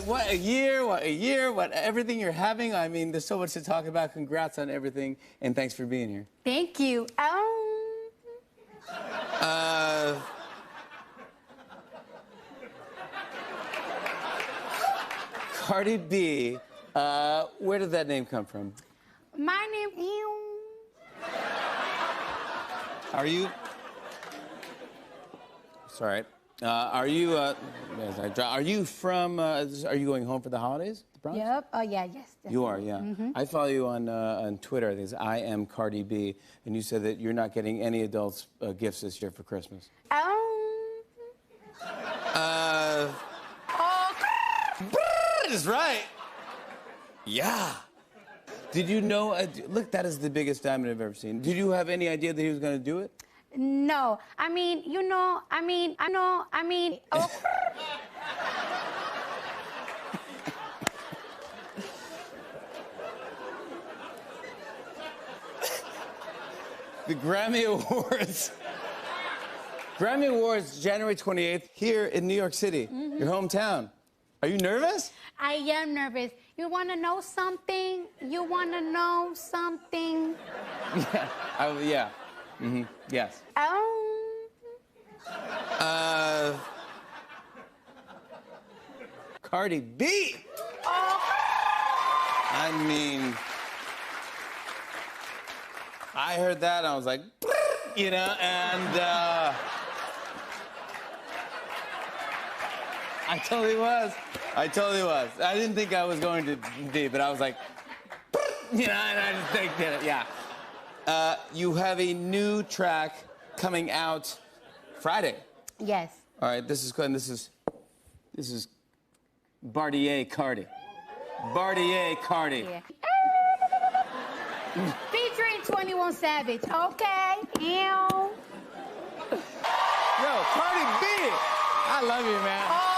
what a year, what everything you're having. I mean, there's so much to talk about. Congrats on everything, and thanks for being here. Thank you. Cardi B, where did that name come from? My name is... Are you... Sorry. Are you from, are you going home for the holidays? The Bronx? Yep. Oh, yeah, yes. Definitely. You are, yeah. I follow you on Twitter. I think it's I am Cardi B, and you said that you're not getting any adults gifts this year for Christmas. Is right. Yeah. Did you know? Look, that is the biggest diamond I've ever seen. Did you have any idea that he was going to do it? No. I mean, oh. The Grammy Awards. Grammy Awards, January 28th, here in New York City, your hometown. Are you nervous? I am nervous. You want to know something? You want to know something? Yeah. Yeah. Yes. Cardi B. I mean, I heard that and I was like, you know, and I totally was. I didn't think I was going to be, but I was like, you know, and I just think that, yeah. You have a new track coming out Friday. Yes. All right, this is good. This is Bartier Cardi. Bartier Cardi. Yeah. Featuring 21 Savage. Okay. Ew. Yo, Cardi B. I love you, man.